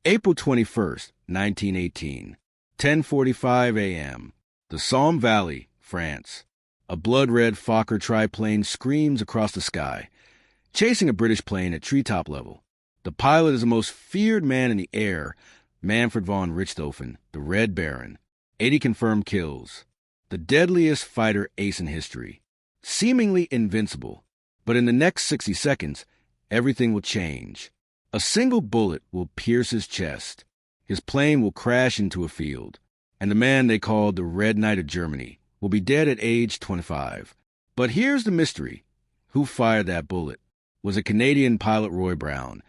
April 21st, 1918, 10:45 a.m. The Somme Valley, France. A blood-red Fokker triplane screams across the sky, chasing a British plane at treetop level. The pilot is the most feared man in the air, Manfred von Richthofen, the Red Baron. 80 confirmed kills. The deadliest fighter ace in history. Seemingly invincible. But in the next 60 seconds, everything will change. A single bullet will pierce his chest. His plane will crash into a field. And the man they called the Red Knight of Germany will be dead at age 25. But here's the mystery. Who fired that bullet? Was it Canadian pilot Roy Brown,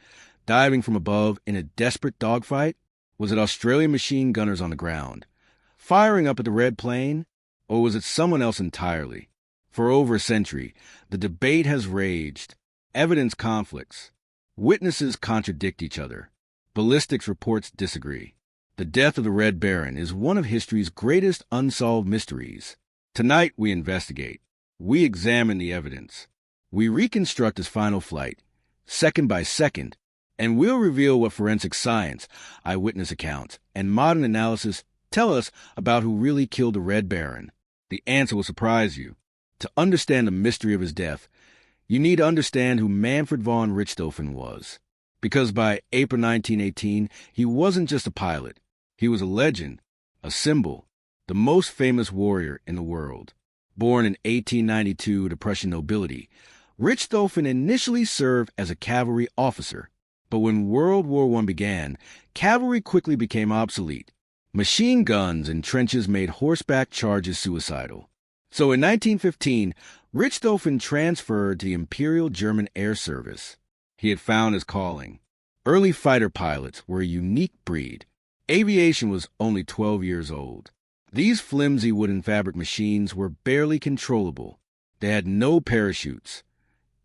diving from above in a desperate dogfight? Was it Australian machine gunners on the ground, firing up at the red plane? Or was it someone else entirely? For over a century, the debate has raged. Evidence conflicts. Witnesses contradict each other. Ballistics reports disagree. The death of the Red Baron is one of history's greatest unsolved mysteries. Tonight we investigate. We examine the evidence. We reconstruct his final flight, second by second, and we'll reveal what forensic science, eyewitness accounts, and modern analysis tell us about who really killed the Red Baron. The answer will surprise you. To understand the mystery of his death, you need to understand who Manfred von Richthofen was. Because by April 1918, he wasn't just a pilot. He was a legend, a symbol, the most famous warrior in the world. Born in 1892 to Prussian nobility, Richthofen initially served as a cavalry officer. But when World War I began, cavalry quickly became obsolete. Machine guns in trenches made horseback charges suicidal. So in 1915, Richthofen transferred to the Imperial German Air Service. He had found his calling. Early fighter pilots were a unique breed. Aviation was only 12 years old. These flimsy wooden fabric machines were barely controllable. They had no parachutes.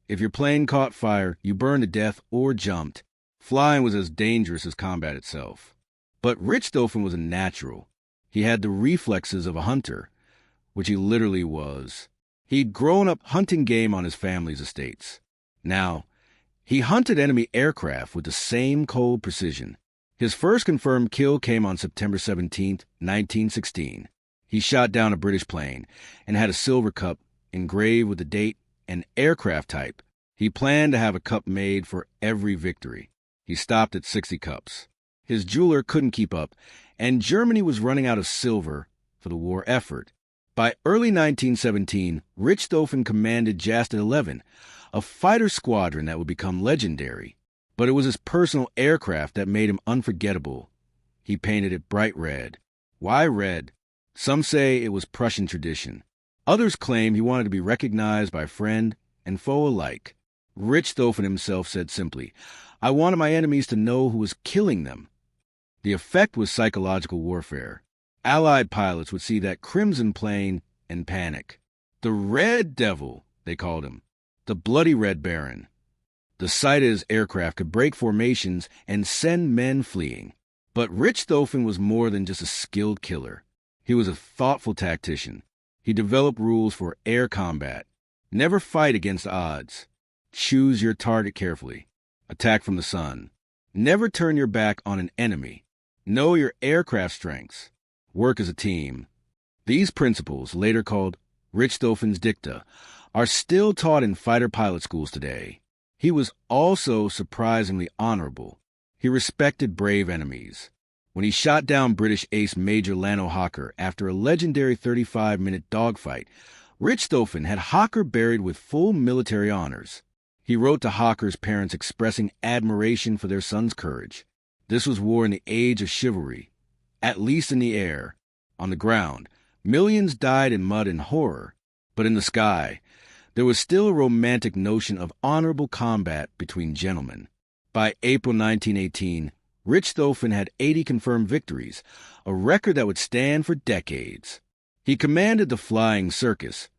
If your plane caught fire, you burned to death or jumped. Flying was as dangerous as combat itself. But Richthofen was a natural. He had the reflexes of a hunter, which he literally was. He'd grown up hunting game on his family's estates. Now, he hunted enemy aircraft with the same cold precision. His first confirmed kill came on September 17, 1916. He shot down a British plane and had a silver cup engraved with the date and aircraft type. He planned to have a cup made for every victory. He stopped at 60 cups. His jeweler couldn't keep up, and Germany was running out of silver for the war effort. By early 1917, Richthofen commanded Jastet 11, a fighter squadron that would become legendary. But it was his personal aircraft that made him unforgettable. He painted it bright red. Why red? Some say it was Prussian tradition. Others claim he wanted to be recognized by friend and foe alike. Richthofen himself said simply, "I wanted my enemies to know who was killing them." The effect was psychological warfare. Allied pilots would see that crimson plane and panic. The Red Devil, they called him. The Bloody Red Baron. The sight of his aircraft could break formations and send men fleeing. But Richthofen was more than just a skilled killer. He was a thoughtful tactician. He developed rules for air combat. Never fight against odds. Choose your target carefully. Attack from the sun. Never turn your back on an enemy. Know your aircraft strengths. Work as a team. These principles, later called Richthofen's Dicta, are still taught in fighter pilot schools today. He was also surprisingly honorable. He respected brave enemies. When he shot down British ace Major Lano Hawker after a legendary 35-minute dogfight, Richthofen had Hawker buried with full military honors. He wrote to Hawker's parents expressing admiration for their son's courage. This was war in the age of chivalry. At least in the air. On the ground, millions died in mud and horror. But in the sky, there was still a romantic notion of honorable combat between gentlemen. By April 1918, Richthofen had 80 confirmed victories, a record that would stand for decades. He commanded the Flying Circus,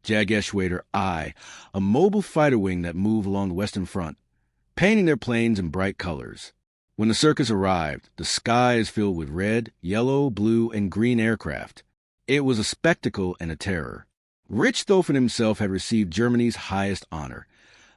Jageschwader I, a mobile fighter wing that moved along the Western Front, painting their planes in bright colors. When the circus arrived, the sky is filled with red, yellow, blue, and green aircraft. It was a spectacle and a terror. Richthofen himself had received Germany's highest honor,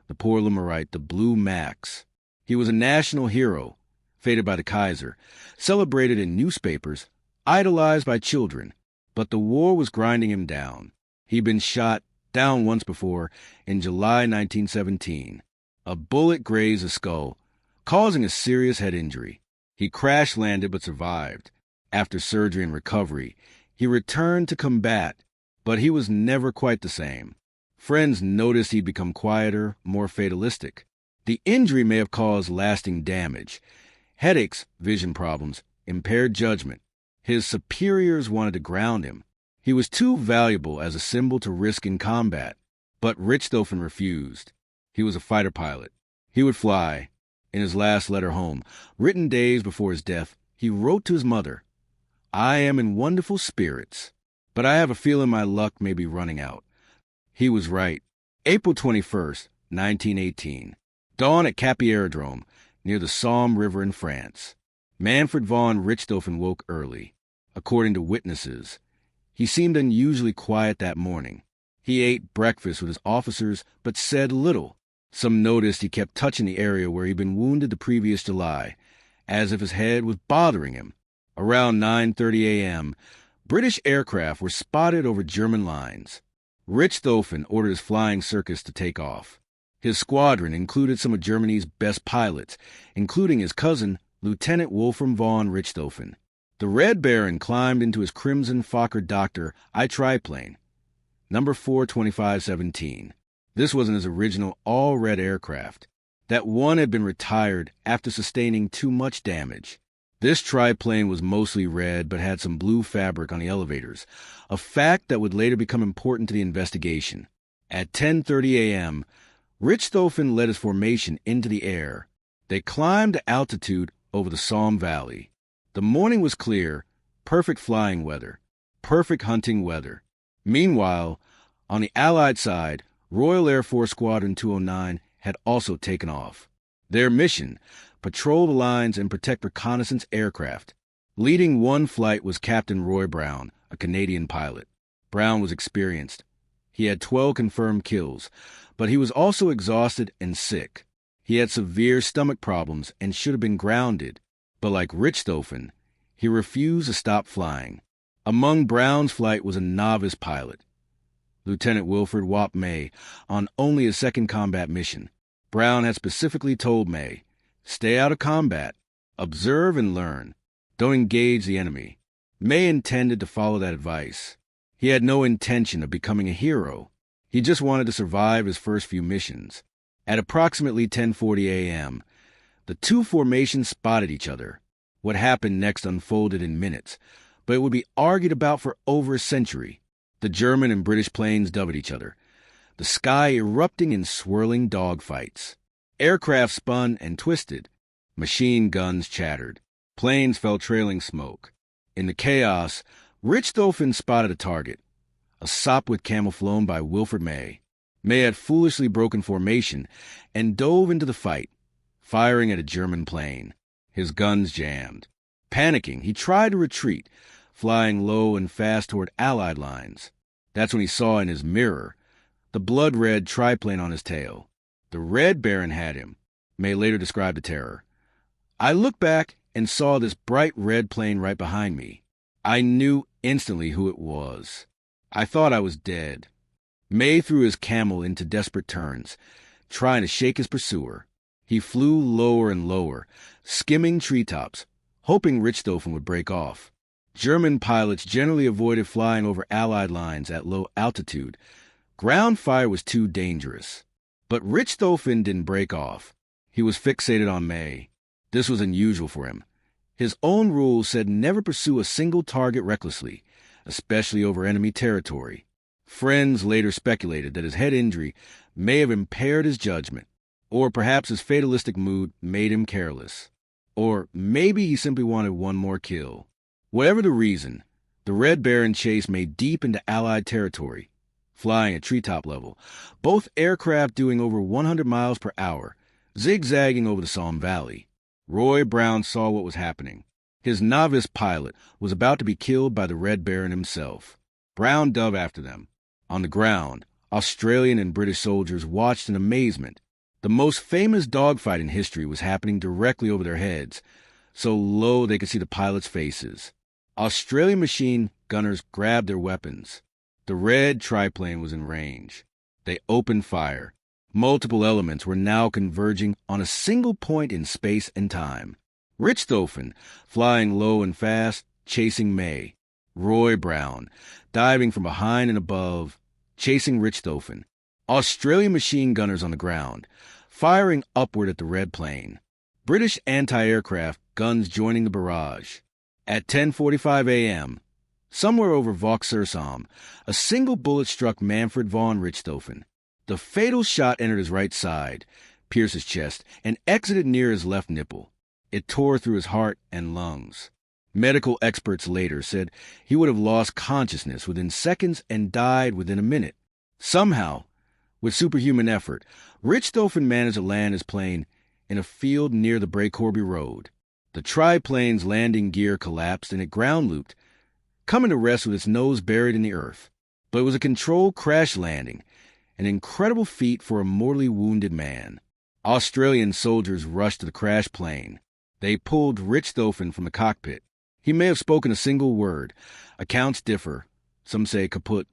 the Pour le Mérite, the Blue Max. He was a national hero, feted by the Kaiser, celebrated in newspapers, idolized by children. But the war was grinding him down. He'd been shot down once before in July 1917. A bullet grazed his skull, causing a serious head injury. He crash-landed but survived. After surgery and recovery, he returned to combat, but he was never quite the same. Friends noticed he'd become quieter, more fatalistic. The injury may have caused lasting damage. Headaches, vision problems, impaired judgment. His superiors wanted to ground him. He was too valuable as a symbol to risk in combat. But Richthofen refused. He was a fighter pilot. He would fly. In his last letter home, written days before his death, he wrote to his mother, "I am in wonderful spirits, but I have a feeling my luck may be running out." He was right. April 21st, 1918. Dawn at Cappy Aerodrome, near the Somme River in France. Manfred von Richthofen woke early. According to witnesses, he seemed unusually quiet that morning. He ate breakfast with his officers, but said little. Some noticed he kept touching the area where he'd been wounded the previous July, as if his head was bothering him. Around 9:30 a.m., British aircraft were spotted over German lines. Richthofen ordered his flying circus to take off. His squadron included some of Germany's best pilots, including his cousin, Lieutenant Wolfram von Richthofen. The Red Baron climbed into his crimson Fokker Doctor I triplane, number 42517. This wasn't his original all-red aircraft. That one had been retired after sustaining too much damage. This triplane was mostly red but had some blue fabric on the elevators, a fact that would later become important to the investigation. At 10:30 a.m., Richthofen led his formation into the air. They climbed to altitude over the Somme Valley. The morning was clear, perfect flying weather, perfect hunting weather. Meanwhile, on the Allied side, Royal Air Force Squadron 209 had also taken off. Their mission, patrol the lines and protect reconnaissance aircraft. Leading one flight was Captain Roy Brown, a Canadian pilot. Brown was experienced. He had 12 confirmed kills, but he was also exhausted and sick. He had severe stomach problems and should have been grounded, but like Richthofen, he refused to stop flying. Among Brown's flight was a novice pilot, Lieutenant Wilfred Wap May, on only his second combat mission. Brown had specifically told May, "Stay out of combat, observe and learn. Don't engage the enemy." May intended to follow that advice. He had no intention of becoming a hero. He just wanted to survive his first few missions. At approximately 10:40 a.m., the two formations spotted each other. What happened next unfolded in minutes, but it would be argued about for over a century. The German and British planes dove at each other, the sky erupting in swirling dogfights. Aircraft spun and twisted. Machine guns chattered. Planes fell trailing smoke. In the chaos, Richthofen spotted a target, a Sopwith Camel flown by Wilfred May. May had foolishly broken formation and dove into the fight, firing at a German plane. His guns jammed. Panicking, he tried to retreat, flying low and fast toward Allied lines. That's when he saw in his mirror the blood-red triplane on his tail. The Red Baron had him. May later described the terror. "I looked back and saw this bright red plane right behind me. I knew instantly who it was. I thought I was dead." May threw his camel into desperate turns, trying to shake his pursuer. He flew lower and lower, skimming treetops, hoping Richthofen would break off. German pilots generally avoided flying over Allied lines at low altitude. Ground fire was too dangerous. But Richthofen didn't break off. He was fixated on May. This was unusual for him. His own rules said never pursue a single target recklessly, especially over enemy territory. Friends later speculated that his head injury may have impaired his judgment, or perhaps his fatalistic mood made him careless. Or maybe he simply wanted one more kill. Whatever the reason, the Red Baron chased May deep into Allied territory, flying at treetop level, both aircraft doing over 100 miles per hour, zigzagging over the Somme Valley. Roy Brown saw what was happening. His novice pilot was about to be killed by the Red Baron himself. Brown dove after them. On the ground, Australian and British soldiers watched in amazement. The most famous dogfight in history was happening directly over their heads. so low they could see the pilots' faces. Australian machine gunners grabbed their weapons. The red triplane was in range. They opened fire. Multiple elements were now converging on a single point in space and time. Richthofen, flying low and fast, chasing May. Roy Brown, diving from behind and above, chasing Richthofen. Australian machine gunners on the ground, firing upward at the red plane. British anti-aircraft guns joining the barrage. At 10:45 a.m., somewhere over Vaux-sur-Somme, a single bullet struck Manfred von Richthofen. The fatal shot entered his right side, pierced his chest, and exited near his left nipple. It tore through his heart and lungs. Medical experts later said he would have lost consciousness within seconds and died within a minute. Somehow, with superhuman effort, Richthofen managed to land his plane in a field near the Bray-Corby Road. The triplane's landing gear collapsed and it ground looped, coming to rest with its nose buried in the earth. But it was a controlled crash landing, an incredible feat for a mortally wounded man. Australian soldiers rushed to the crashed plane. They pulled Richthofen from the cockpit. He may have spoken a single word. Accounts differ. Some say kaput.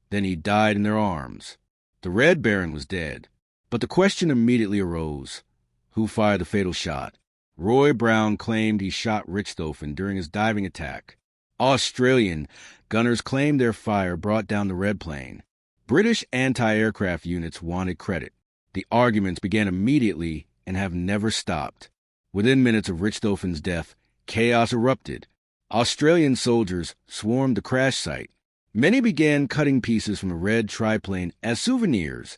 Then he died in their arms. The Red Baron was dead. But the question immediately arose. Who fired the fatal shot? Roy Brown claimed he shot Richthofen during his diving attack. Australian gunners claimed their fire brought down the red plane. British anti-aircraft units wanted credit. The arguments began immediately and have never stopped. Within minutes of Richthofen's death, chaos erupted. Australian soldiers swarmed the crash site. Many began cutting pieces from the red triplane as souvenirs,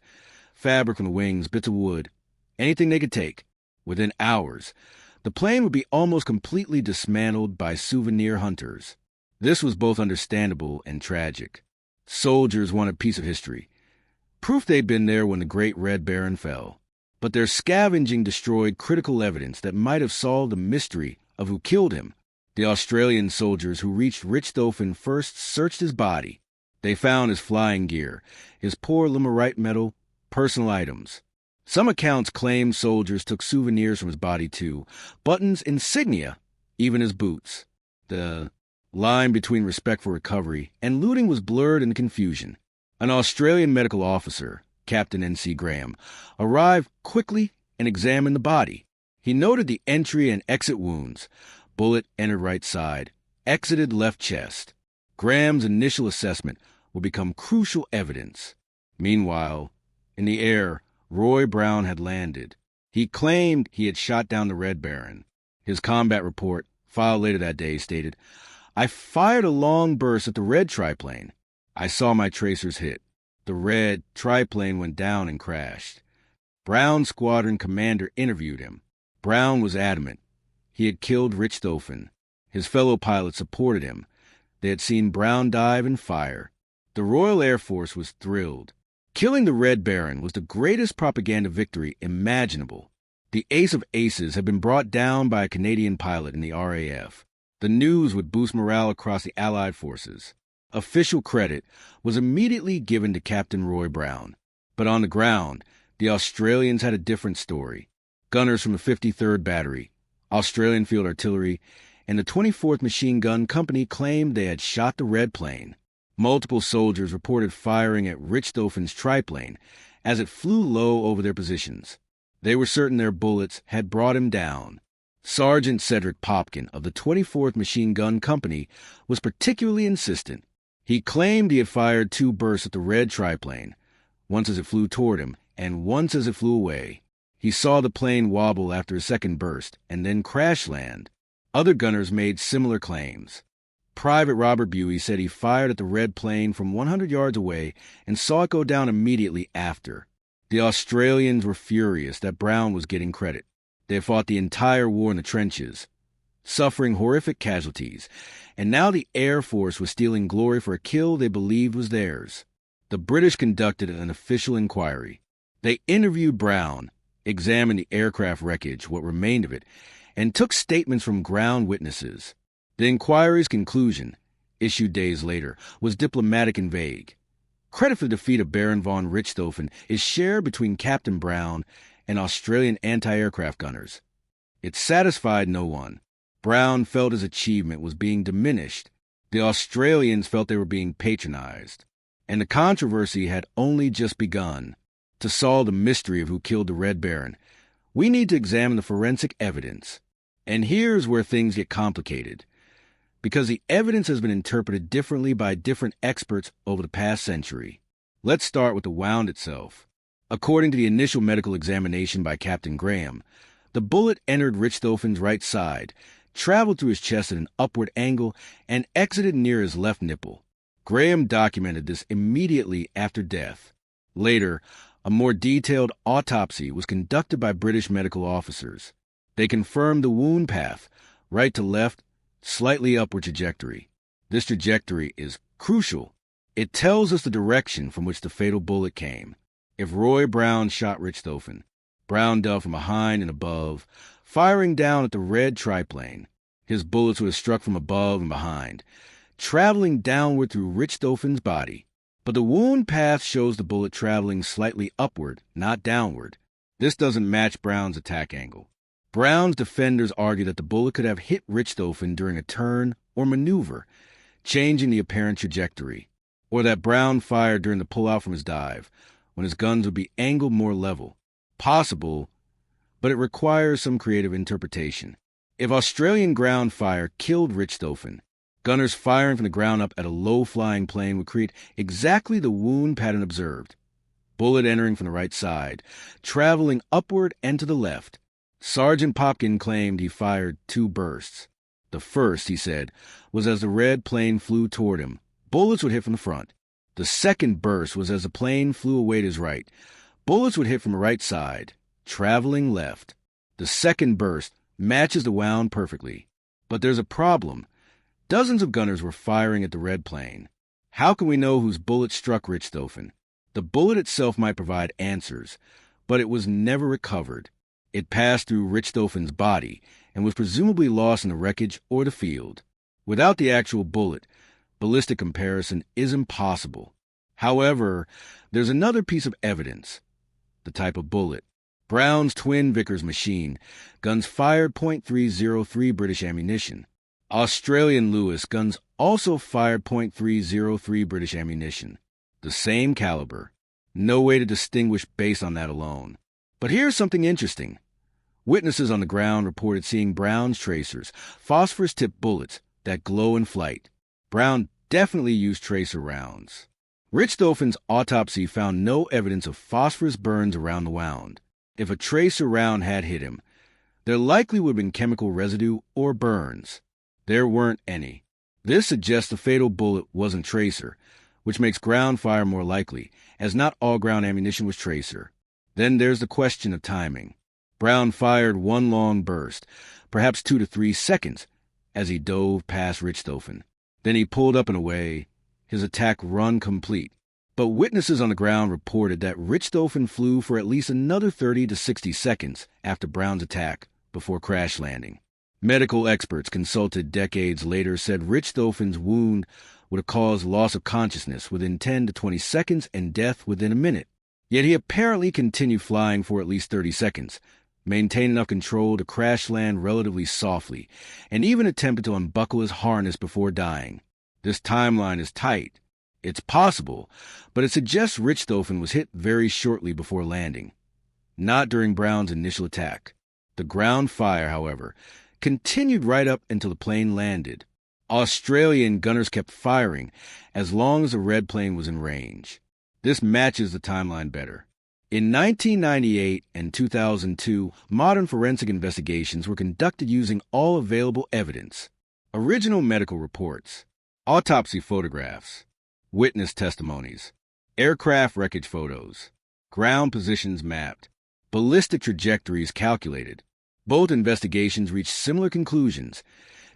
fabric from the wings, bits of wood, anything they could take. Within hours, the plane would be almost completely dismantled by souvenir hunters. This was both understandable and tragic. Soldiers wanted a piece of history, proof they'd been there when the Great Red Baron fell. But their scavenging destroyed critical evidence that might have solved the mystery of who killed him. The Australian soldiers who reached Richthofen first searched his body. They found his flying gear, his poor limerite medal, personal items. Some accounts claim soldiers took souvenirs from his body too, buttons, insignia, even his boots. The line between respectful recovery and looting was blurred in the confusion. An Australian medical officer, Captain N.C. Graham, arrived quickly and examined the body. He noted the entry and exit wounds. Bullet entered right side, exited left chest. Graham's initial assessment would become crucial evidence. Meanwhile, in the air, Roy Brown had landed. He claimed he had shot down the Red Baron. His combat report, filed later that day, stated, "I fired a long burst at the red triplane. I saw my tracers hit. The red triplane went down and crashed." Brown's squadron commander interviewed him. Brown was adamant. He had killed Richthofen. His fellow pilots supported him. They had seen Brown dive and fire. The Royal Air Force was thrilled. Killing the Red Baron was the greatest propaganda victory imaginable. The ace of aces had been brought down by a Canadian pilot in the RAF. The news would boost morale across the Allied forces. Official credit was immediately given to Captain Roy Brown. But on the ground, the Australians had a different story. Gunners from the 53rd Battery, Australian Field Artillery, and the 24th Machine Gun Company claimed they had shot the red plane. Multiple soldiers reported firing at Richthofen's triplane as it flew low over their positions. They were certain their bullets had brought him down. Sergeant Cedric Popkin of the 24th Machine Gun Company was particularly insistent. He claimed he had fired 2 bursts at the red triplane, once as it flew toward him and once as it flew away. He saw the plane wobble after a second burst and then crash land. Other gunners made similar claims. Private Robert Buey said he fired at the red plane from 100 yards away and saw it go down immediately after. The Australians were furious that Brown was getting credit. They had fought the entire war in the trenches, suffering horrific casualties, and now the Air Force was stealing glory for a kill they believed was theirs. The British conducted an official inquiry. They interviewed Brown, examined the aircraft wreckage, what remained of it, and took statements from ground witnesses. The inquiry's conclusion, issued days later, was diplomatic and vague. Credit for the defeat of Baron von Richthofen is shared between Captain Brown and Australian anti-aircraft gunners. It satisfied no one. Brown felt his achievement was being diminished. The Australians felt they were being patronized. And the controversy had only just begun. To solve the mystery of who killed the Red Baron, we need to examine the forensic evidence. And here's where things get complicated. Because the evidence has been interpreted differently by different experts over the past century. Let's start with the wound itself. According to the initial medical examination by Captain Graham, the bullet entered Richthofen's right side, traveled through his chest at an upward angle, and exited near his left nipple. Graham documented this immediately after death. Later, a more detailed autopsy was conducted by British medical officers. They confirmed the wound path, right to left, slightly upward trajectory. This trajectory is crucial. It tells us the direction from which the fatal bullet came. If Roy Brown shot Richthofen, Brown dealt from behind and above, firing down at the red triplane. His bullets would have struck from above and behind, traveling downward through Richthofen's body. But the wound path shows the bullet traveling slightly upward, not downward. This doesn't match Brown's attack angle. Brown's defenders argue that the bullet could have hit Richthofen during a turn or maneuver, changing the apparent trajectory, or that Brown fired during the pullout from his dive, when his guns would be angled more level. Possible, but it requires some creative interpretation. If Australian ground fire killed Richthofen, gunners firing from the ground up at a low-flying plane would create exactly the wound pattern observed. Bullet entering from the right side, traveling upward and to the left. Sergeant Popkin claimed he fired 2 bursts. The first, he said, was as the red plane flew toward him. Bullets would hit from the front. The second burst was as the plane flew away to his right. Bullets would hit from the right side, traveling left. The second burst matches the wound perfectly. But there's a problem. Dozens of gunners were firing at the red plane. How can we know whose bullet struck Richthofen? The bullet itself might provide answers, but it was never recovered. It passed through Richthofen's body and was presumably lost in the wreckage or the field. Without the actual bullet, ballistic comparison is impossible. However, there's another piece of evidence. The type of bullet. Brown's twin Vickers machine guns fired .303 British ammunition. Australian Lewis guns also fired .303 British ammunition. The same caliber. No way to distinguish based on that alone. But here's something interesting. Witnesses on the ground reported seeing Brown's tracers, phosphorus-tipped bullets that glow in flight. Brown definitely used tracer rounds. Richthofen's autopsy found no evidence of phosphorus burns around the wound. If a tracer round had hit him, there likely would have been chemical residue or burns. There weren't any. This suggests the fatal bullet wasn't tracer, which makes ground fire more likely, as not all ground ammunition was tracer. Then there's the question of timing. Brown fired 1 long burst, perhaps 2 to 3 seconds, as he dove past Richthofen. Then he pulled up and away, his attack run complete. But witnesses on the ground reported that Richthofen flew for at least another 30 to 60 seconds after Brown's attack before crash landing. Medical experts consulted decades later said Richthofen's wound would have caused loss of consciousness within 10 to 20 seconds and death within a minute. Yet he apparently continued flying for at least 30 seconds, maintained enough control to crash land relatively softly, and even attempted to unbuckle his harness before dying. This timeline is tight. It's possible, but it suggests Richthofen was hit very shortly before landing, not during Brown's initial attack. The ground fire, however, continued right up until the plane landed. Australian gunners kept firing as long as the red plane was in range. This matches the timeline better. In 1998 and 2002, modern forensic investigations were conducted using all available evidence. Original medical reports, autopsy photographs, witness testimonies, aircraft wreckage photos, ground positions mapped, ballistic trajectories calculated. Both investigations reached similar conclusions.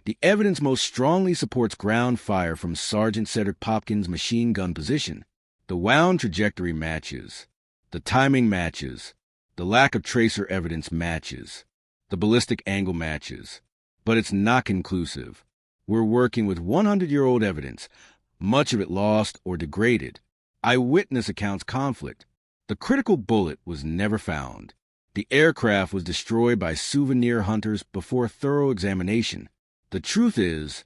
The evidence most strongly supports ground fire from Sergeant Cedric Popkin's machine gun position. The wound trajectory matches. The timing matches. The lack of tracer evidence matches. The ballistic angle matches. But it's not conclusive. We're working with 100-year-old evidence, much of it lost or degraded. Eyewitness accounts conflict. The critical bullet was never found. The aircraft was destroyed by souvenir hunters before thorough examination. The truth is,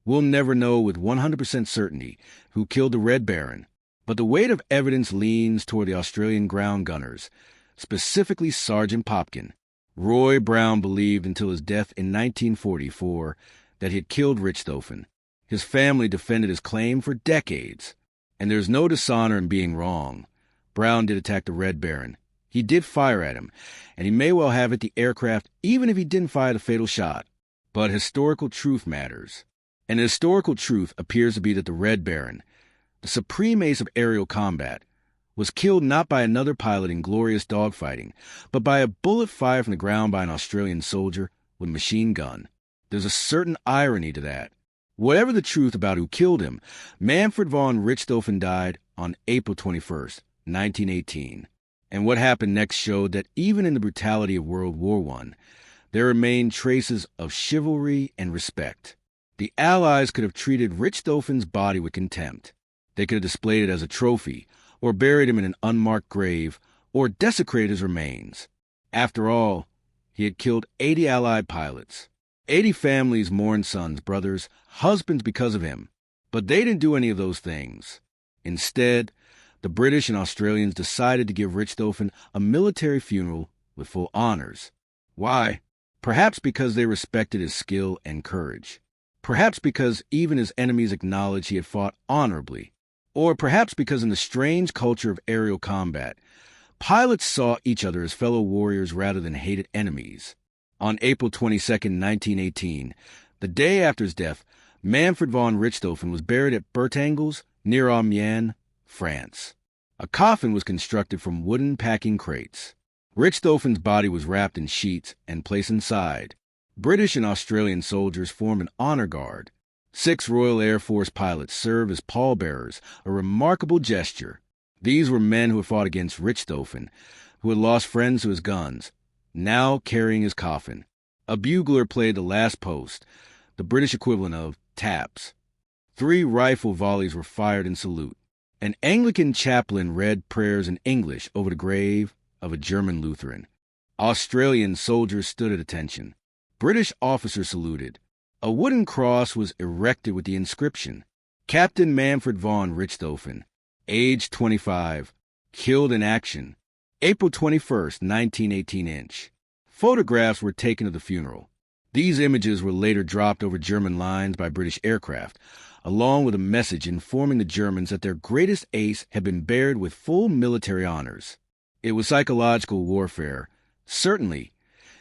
we'll never know with 100% certainty who killed the Red Baron, but the weight of evidence leans toward the Australian ground gunners, specifically Sergeant Popkin. Roy Brown believed until his death in 1944 that he had killed Richthofen. His family defended his claim for decades, and there's no dishonor in being wrong. Brown did attack the Red Baron. He did fire at him, and he may well have hit the aircraft even if he didn't fire the fatal shot. But historical truth matters. And the historical truth appears to be that the Red Baron, the supreme ace of aerial combat, was killed not by another pilot in glorious dogfighting, but by a bullet fired from the ground by an Australian soldier with a machine gun. There's a certain irony to that. Whatever the truth about who killed him, Manfred von Richthofen died on April 21st, 1918. And what happened next showed that even in the brutality of World War I, there remained traces of chivalry and respect. The Allies could have treated Richthofen's body with contempt. They could have displayed it as a trophy, or buried him in an unmarked grave, or desecrated his remains. After all, he had killed 80 Allied pilots. 80 families mourned sons, brothers, husbands because of him. But they didn't do any of those things. Instead, the British and Australians decided to give Richthofen a military funeral with full honors. Why? Perhaps because they respected his skill and courage. Perhaps because even his enemies acknowledged he had fought honorably. Or perhaps because in the strange culture of aerial combat, pilots saw each other as fellow warriors rather than hated enemies. On April 22, 1918, the day after his death, Manfred von Richthofen was buried at Bertangles, near Amiens, France. A coffin was constructed from wooden packing crates. Richthofen's body was wrapped in sheets and placed inside. British and Australian soldiers formed an honor guard. 6 Royal Air Force pilots served as pallbearers, a remarkable gesture. These were men who had fought against Richthofen, who had lost friends to his guns, now carrying his coffin. A bugler played the last post, the British equivalent of taps. 3 rifle volleys were fired in salute. An Anglican chaplain read prayers in English over the grave of a German Lutheran. Australian soldiers stood at attention. British officers saluted. A wooden cross was erected with the inscription, Captain Manfred von Richthofen, age 25, killed in action, April 21st, 1918 . Photographs were taken of the funeral. These images were later dropped over German lines by British aircraft, along with a message informing the Germans that their greatest ace had been buried with full military honors. It was psychological warfare, certainly,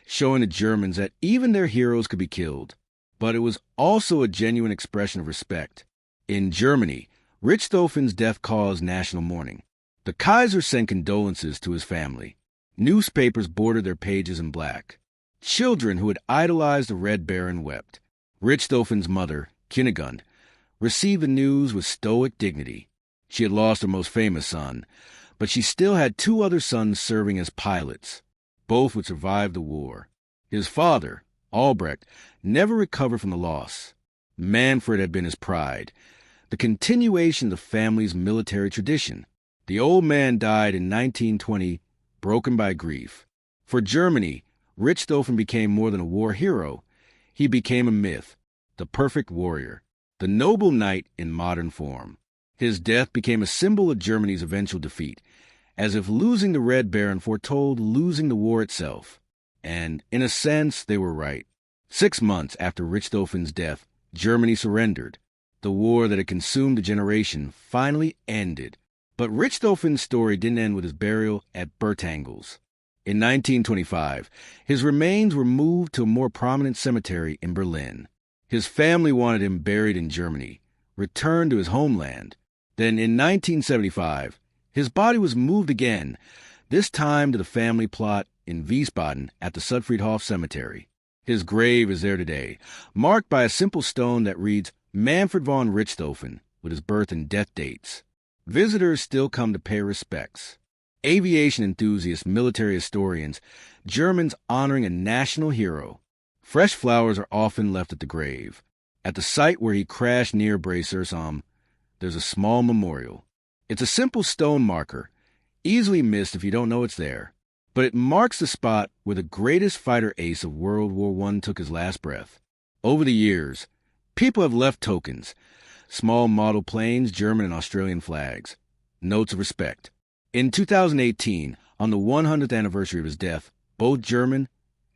showing the Germans that even their heroes could be killed. But it was also a genuine expression of respect. In Germany, Richthofen's death caused national mourning. The Kaiser sent condolences to his family. Newspapers bordered their pages in black. Children who had idolized the Red Baron wept. Richthofen's mother, Kunigunde, received the news with stoic dignity. She had lost her most famous son, but she still had 2 other sons serving as pilots. Both would survive the war. His father, Albrecht, never recovered from the loss. Manfred had been his pride, the continuation of the family's military tradition. The old man died in 1920, broken by grief. For Germany, Richthofen became more than a war hero. He became a myth, the perfect warrior, the noble knight in modern form. His death became a symbol of Germany's eventual defeat, as if losing the Red Baron foretold losing the war itself. And, in a sense, they were right. 6 months after Richthofen's death, Germany surrendered. The war that had consumed a generation finally ended. But Richthofen's story didn't end with his burial at Bertangles. In 1925, his remains were moved to a more prominent cemetery in Berlin. His family wanted him buried in Germany, returned to his homeland. Then, in 1975, his body was moved again, this time to the family plot in Wiesbaden at the Sudfriedhof Cemetery. His grave is there today, marked by a simple stone that reads Manfred von Richthofen, with his birth and death dates. Visitors still come to pay respects. Aviation enthusiasts, military historians, Germans honoring a national hero. Fresh flowers are often left at the grave. At the site where he crashed near Bray-sur-Somme, there's a small memorial. It's a simple stone marker, easily missed if you don't know it's there, but it marks the spot where the greatest fighter ace of World War I took his last breath. Over the years, people have left tokens, small model planes, German and Australian flags, notes of respect. In 2018, on the 100th anniversary of his death, both German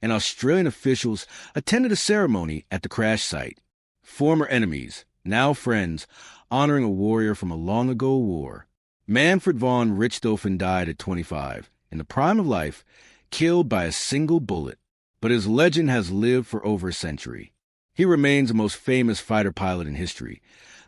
and Australian officials attended a ceremony at the crash site. Former enemies, now friends, honoring a warrior from a long-ago war. Manfred von Richthofen died at 25, in the prime of life, killed by a single bullet. But his legend has lived for over a century. He remains the most famous fighter pilot in history,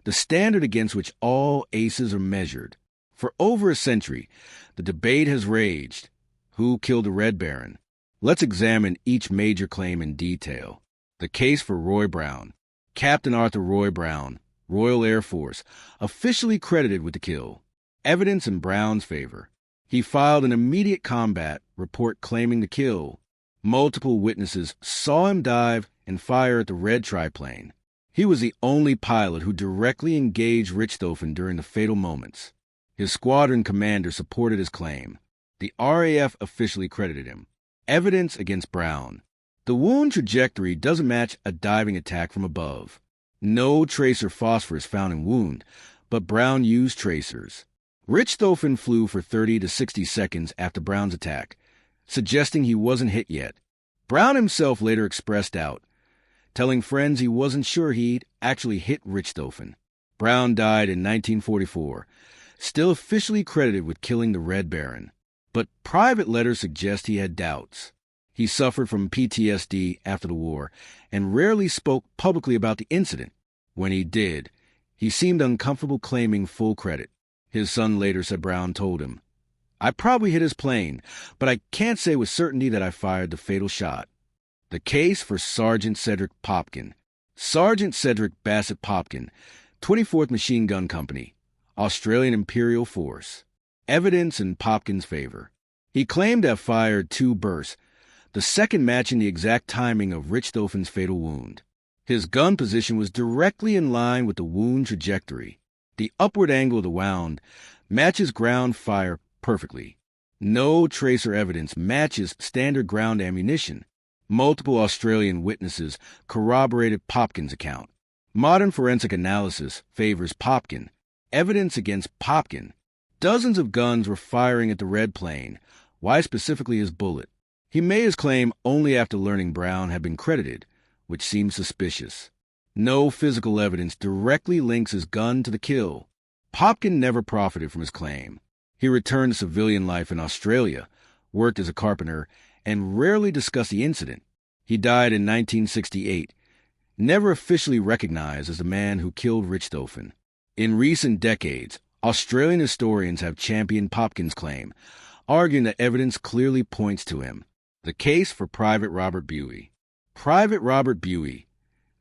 the standard against which all aces are measured. For over a century, the debate has raged. Who killed the Red Baron? Let's examine each major claim in detail. The case for Roy Brown. Captain Arthur Roy Brown, Royal Air Force, officially credited with the kill. Evidence in Brown's favor. He filed an immediate combat report claiming the kill. Multiple witnesses saw him dive and fire at the red triplane. He was the only pilot who directly engaged Richthofen during the fatal moments. His squadron commander supported his claim. The RAF officially credited him. Evidence against Brown. The wound trajectory doesn't match a diving attack from above. No tracer phosphorus found in wound, but Brown used tracers. Richthofen flew for 30 to 60 seconds after Brown's attack, suggesting he wasn't hit yet. Brown himself later expressed doubt, telling friends he wasn't sure he'd actually hit Richthofen. Brown died in 1944, still officially credited with killing the Red Baron. But private letters suggest he had doubts. He suffered from PTSD after the war and rarely spoke publicly about the incident. When he did, he seemed uncomfortable claiming full credit. His son later said Brown told him, "I probably hit his plane, but I can't say with certainty that I fired the fatal shot." The case for Sergeant Cedric Popkin. Sergeant Cedric Bassett Popkin, 24th Machine Gun Company, Australian Imperial Force. Evidence in Popkin's favor. He claimed to have fired 2 bursts, the second matching the exact timing of Richthofen's fatal wound. His gun position was directly in line with the wound trajectory. The upward angle of the wound matches ground fire perfectly. No tracer evidence matches standard ground ammunition. Multiple Australian witnesses corroborated Popkin's account. Modern forensic analysis favors Popkin. Evidence against Popkin. Dozens of guns were firing at the red plane. Why specifically his bullet? He made his claim only after learning Brown had been credited, which seems suspicious. No physical evidence directly links his gun to the kill. Popkin never profited from his claim. He returned to civilian life in Australia, worked as a carpenter, and rarely discussed the incident. He died in 1968, never officially recognized as the man who killed Richthofen. In recent decades, Australian historians have championed Popkin's claim, arguing that evidence clearly points to him. The case for Private Robert Buey. Private Robert Buey,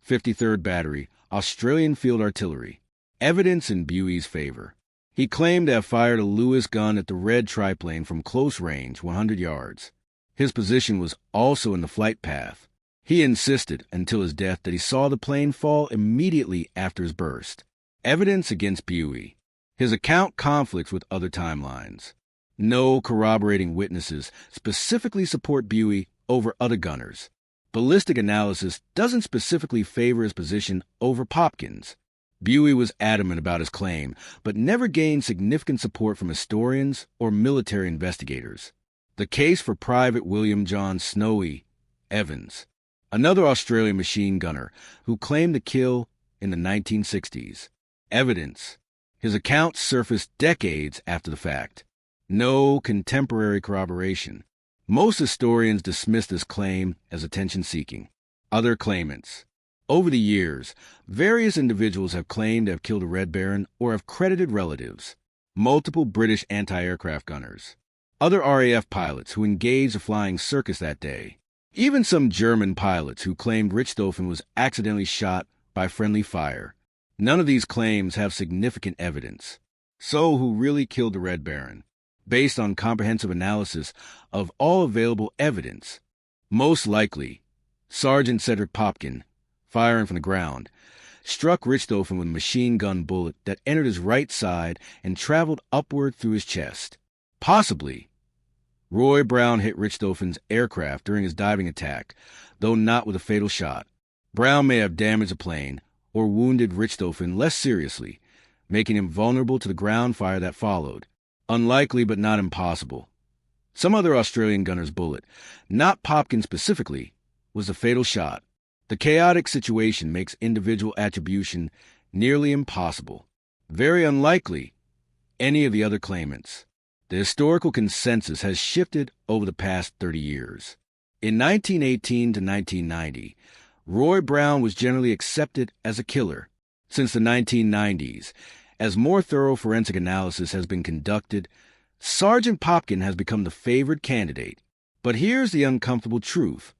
53rd Battery, Australian Field Artillery. Evidence in Buey's favor. He claimed to have fired a Lewis gun at the red triplane from close range, 100 yards. His position was also in the flight path. He insisted until his death that he saw the plane fall immediately after his burst. Evidence against Buey. His account conflicts with other timelines. No corroborating witnesses specifically support Buey over other gunners. Ballistic analysis doesn't specifically favor his position over Popkin's. Buey was adamant about his claim, but never gained significant support from historians or military investigators. The case for Private William John Snowy Evans, another Australian machine gunner who claimed the kill in the 1960s. Evidence. His account surfaced decades after the fact. No contemporary corroboration. Most historians dismiss this claim as attention-seeking. Other claimants. Over the years, various individuals have claimed to have killed a Red Baron or have credited relatives. Multiple British anti-aircraft gunners. Other RAF pilots who engaged a flying circus that day. Even some German pilots who claimed Richthofen was accidentally shot by friendly fire. None of these claims have significant evidence. So who really killed the Red Baron? Based on comprehensive analysis of all available evidence, most likely, Sergeant Cedric Popkin, firing from the ground, struck Richthofen with a machine gun bullet that entered his right side and traveled upward through his chest. Possibly, Roy Brown hit Richthofen's aircraft during his diving attack, though not with a fatal shot. Brown may have damaged a plane or wounded Richthofen less seriously, making him vulnerable to the ground fire that followed. Unlikely but not impossible. Some other Australian gunner's bullet, not Popkin specifically, was the fatal shot. The chaotic situation makes individual attribution nearly impossible. Very unlikely any of the other claimants. The historical consensus has shifted over the past 30 years. In 1918 to 1990, Roy Brown was generally accepted as a killer. Since the 1990s, as more thorough forensic analysis has been conducted, Sergeant Popkin has become the favored candidate. But here's the uncomfortable truth.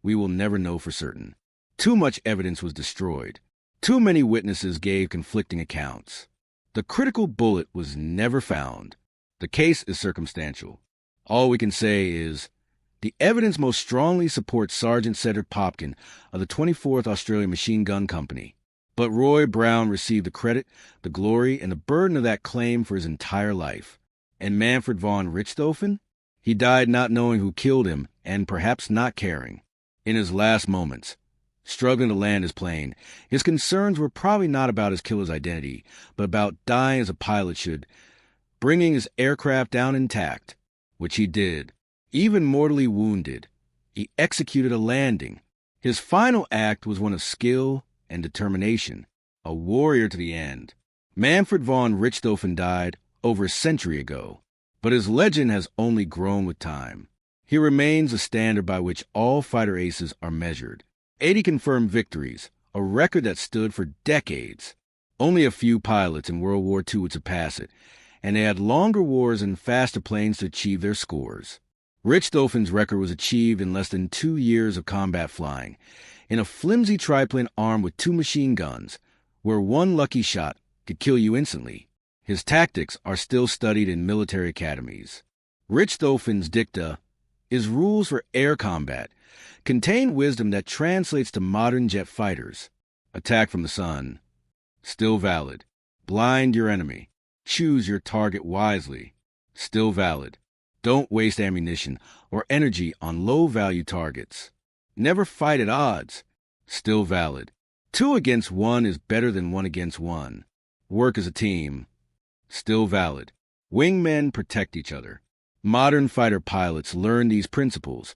We will never know for certain. Too much evidence was destroyed. Too many witnesses gave conflicting accounts. The critical bullet was never found. The case is circumstantial. All we can say is, the evidence most strongly supports Sergeant Cedric Popkin of the 24th Australian Machine Gun Company. But Roy Brown received the credit, the glory, and the burden of that claim for his entire life. And Manfred von Richthofen? He died not knowing who killed him and perhaps not caring. In his last moments, struggling to land his plane, his concerns were probably not about his killer's identity, but about dying as a pilot should, bringing his aircraft down intact, which he did. Even mortally wounded, he executed a landing. His final act was one of skill and determination, a warrior to the end. Manfred von Richthofen died over a century ago, but his legend has only grown with time. He remains a standard by which all fighter aces are measured. 80 confirmed victories, a record that stood for decades. Only a few pilots in World War II would surpass it, and they had longer wars and faster planes to achieve their scores. Richthofen's record was achieved in less than 2 years of combat flying, in a flimsy triplane armed with 2 machine guns, where one lucky shot could kill you instantly. His tactics are still studied in military academies. Richthofen's dicta, his rules for air combat, contain wisdom that translates to modern jet fighters. Attack from the sun. Still valid. Blind your enemy. Choose your target wisely. Still valid. Don't waste ammunition or energy on low-value targets. Never fight at odds. Still valid. 2 against 1 is better than 1 against 1. Work as a team. Still valid. Wingmen protect each other. Modern fighter pilots learn these principles,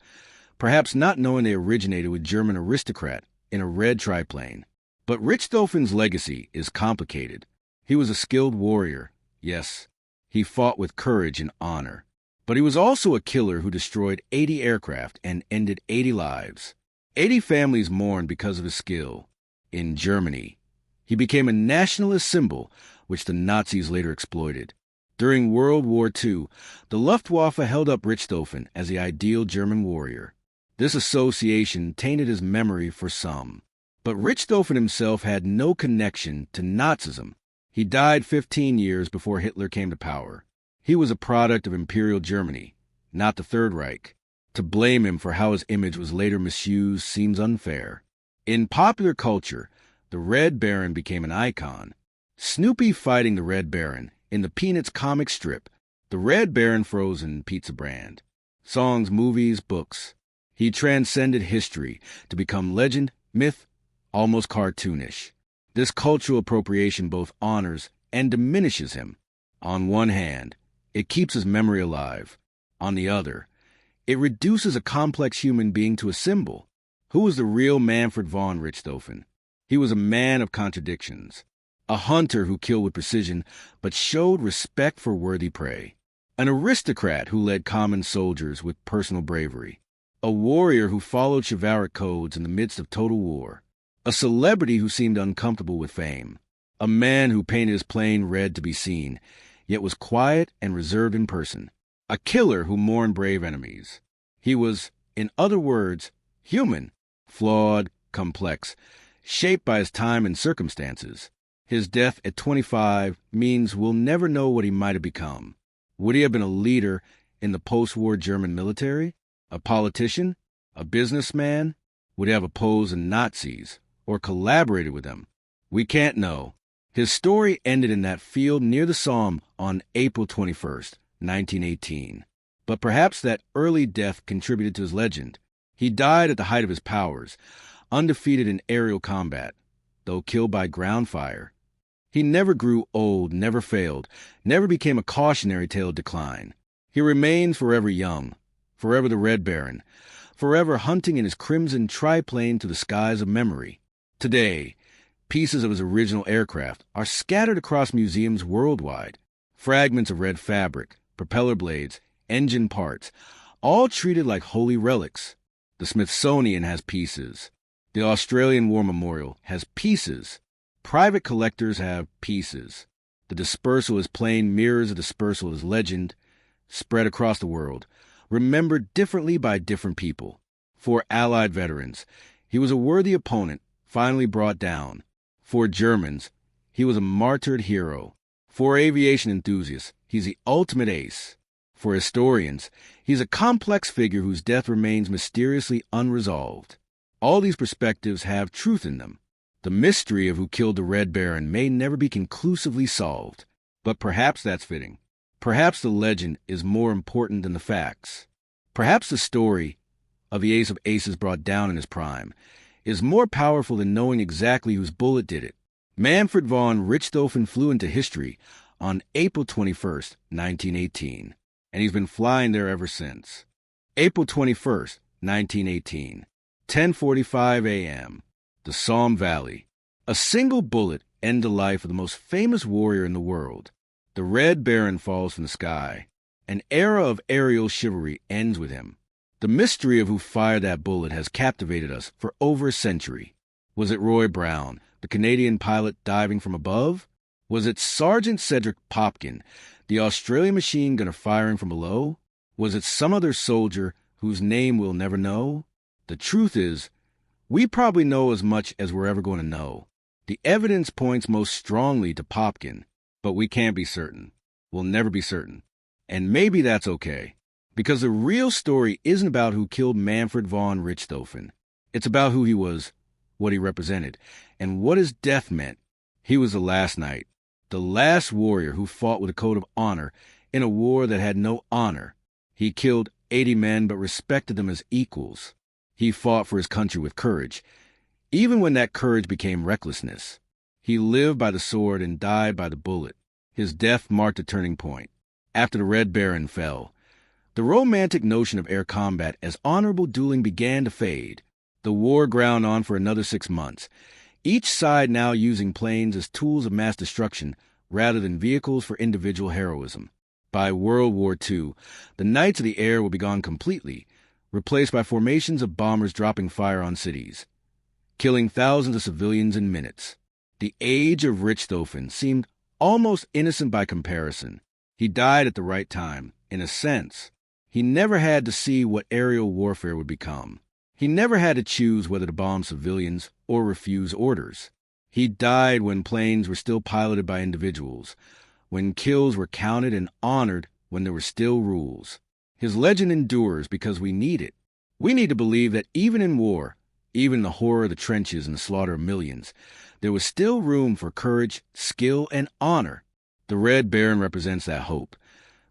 perhaps not knowing they originated with German aristocrat in a red triplane. But Richthofen's legacy is complicated. He was a skilled warrior, yes. He fought with courage and honor. But he was also a killer who destroyed 80 aircraft and ended 80 lives. 80 families mourned because of his skill. In Germany, he became a nationalist symbol, which the Nazis later exploited. During World War II, the Luftwaffe held up Richthofen as the ideal German warrior. This association tainted his memory for some. But Richthofen himself had no connection to Nazism. He died 15 years before Hitler came to power. He was a product of Imperial Germany, not the Third Reich. To blame him for how his image was later misused seems unfair. In popular culture, the Red Baron became an icon. Snoopy fighting the Red Baron in the Peanuts comic strip, the Red Baron frozen pizza brand. Songs, movies, books. He transcended history to become legend, myth, almost cartoonish. This cultural appropriation both honors and diminishes him. On one hand, it keeps his memory alive. On the other, it reduces a complex human being to a symbol. Who was the real Manfred von Richthofen? He was a man of contradictions. A hunter who killed with precision, but showed respect for worthy prey. An aristocrat who led common soldiers with personal bravery. A warrior who followed chivalric codes in the midst of total war. A celebrity who seemed uncomfortable with fame. A man who painted his plane red to be seen, yet was quiet and reserved in person. A killer who mourned brave enemies. He was, in other words, human, flawed, complex, shaped by his time and circumstances. His death at 25 means we'll never know what he might have become. Would he have been a leader in the post-war German military? A politician? A businessman? Would he have opposed the Nazis or collaborated with them? We can't know. His story ended in that field near the Somme on April 21st, 1918. But perhaps that early death contributed to his legend. He died at the height of his powers, undefeated in aerial combat, though killed by ground fire. He never grew old, never failed, never became a cautionary tale of decline. He remained forever young, forever the Red Baron, forever hunting in his crimson triplane to the skies of memory. Today, pieces of his original aircraft are scattered across museums worldwide. Fragments of red fabric, propeller blades, engine parts, all treated like holy relics. The Smithsonian has pieces. The Australian War Memorial has pieces. Private collectors have pieces. The dispersal of his plane mirrors the dispersal of his legend, spread across the world, remembered differently by different people. For Allied veterans, he was a worthy opponent, finally brought down. For Germans, he was a martyred hero. For aviation enthusiasts, he's the ultimate ace. For historians, he's a complex figure whose death remains mysteriously unresolved. All these perspectives have truth in them. The mystery of who killed the Red Baron may never be conclusively solved, but perhaps that's fitting. Perhaps the legend is more important than the facts. Perhaps the story of the Ace of Aces brought down in his prime is more powerful than knowing exactly whose bullet did it. Manfred von Richthofen flew into history on April 21st, 1918, and he's been flying there ever since. April 21st, 1918, 10:45 a.m., the Somme Valley. A single bullet ended the life of the most famous warrior in the world. The Red Baron falls from the sky. An era of aerial chivalry ends with him. The mystery of who fired that bullet has captivated us for over a century. Was it Roy Brown, the Canadian pilot diving from above? Was it Sergeant Cedric Popkin, the Australian machine gunner firing from below? Was it some other soldier whose name we'll never know? The truth is, we probably know as much as we're ever going to know. The evidence points most strongly to Popkin, but we can't be certain. We'll never be certain. And maybe that's okay, because the real story isn't about who killed Manfred von Richthofen. It's about who he was, what he represented, and what his death meant. He was the last knight, the last warrior who fought with a code of honor in a war that had no honor. He killed 80 men but respected them as equals. He fought for his country with courage, even when that courage became recklessness. He lived by the sword and died by the bullet. His death marked a turning point. After the Red Baron fell, the romantic notion of air combat as honorable dueling began to fade. The war ground on for another 6 months, each side now using planes as tools of mass destruction rather than vehicles for individual heroism. By World War II, the Knights of the Air will be gone completely, replaced by formations of bombers dropping fire on cities, killing thousands of civilians in minutes. The age of Richthofen seemed almost innocent by comparison. He died at the right time, in a sense. He never had to see what aerial warfare would become. He never had to choose whether to bomb civilians or refuse orders. He died when planes were still piloted by individuals, when kills were counted and honored when there were still rules. His legend endures because we need it. We need to believe that even in war, even in the horror of the trenches and the slaughter of millions, there was still room for courage, skill, and honor. The Red Baron represents that hope.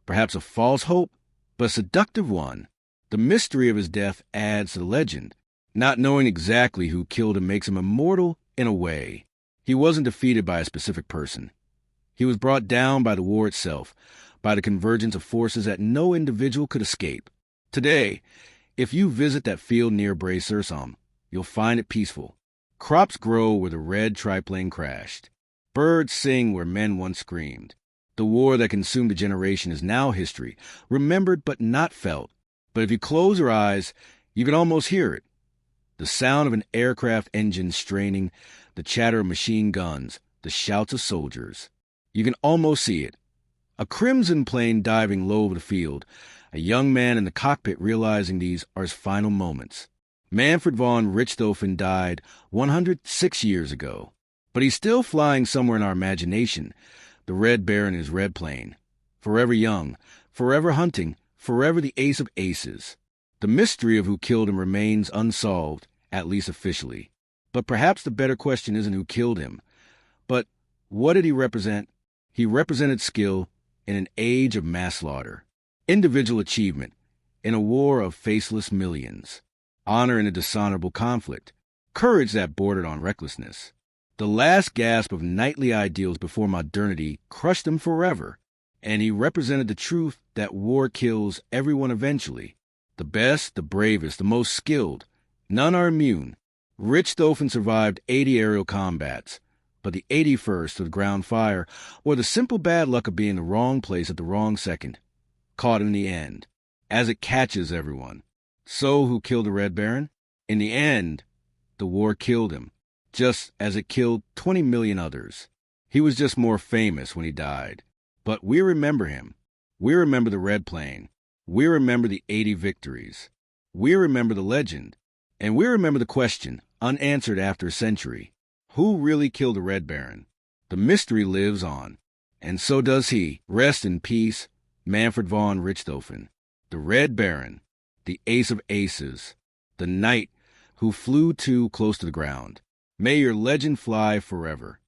Perhaps a false hope, but a seductive one. The mystery of his death adds to the legend. Not knowing exactly who killed him makes him immortal in a way. He wasn't defeated by a specific person. He was brought down by the war itself, by the convergence of forces that no individual could escape. Today, if you visit that field near Bray-sur-Somme, you'll find it peaceful. Crops grow where the red triplane crashed. Birds sing where men once screamed. The war that consumed a generation is now history, remembered but not felt. But if you close your eyes, you can almost hear it. The sound of an aircraft engine straining, the chatter of machine guns, the shouts of soldiers. You can almost see it. A crimson plane diving low over the field, a young man in the cockpit realizing these are his final moments. Manfred von Richthofen died 106 years ago, but he's still flying somewhere in our imagination, the Red Baron in his red plane. Forever young, forever hunting, forever the Ace of Aces. The mystery of who killed him remains unsolved, at least officially. But perhaps the better question isn't who killed him, but what did he represent? He represented skill in an age of mass slaughter, individual achievement in a war of faceless millions, honor in a dishonorable conflict, courage that bordered on recklessness. The last gasp of knightly ideals before modernity crushed him forever, and he represented the truth that war kills everyone eventually. The best, the bravest, the most skilled. None are immune. Richthofen survived 80 aerial combats, but the 81st with ground fire, or the simple bad luck of being in the wrong place at the wrong second, caught in the end, as it catches everyone. So who killed the Red Baron? In the end, the war killed him, just as it killed 20 million others. He was just more famous when he died. But we remember him. We remember the Red Plane. We remember the 80 victories. We remember the legend. And we remember the question, unanswered after a century. Who really killed the Red Baron? The mystery lives on. And so does he. Rest in peace, Manfred von Richthofen. The Red Baron, the ace of aces, the knight who flew too close to the ground. May your legend fly forever.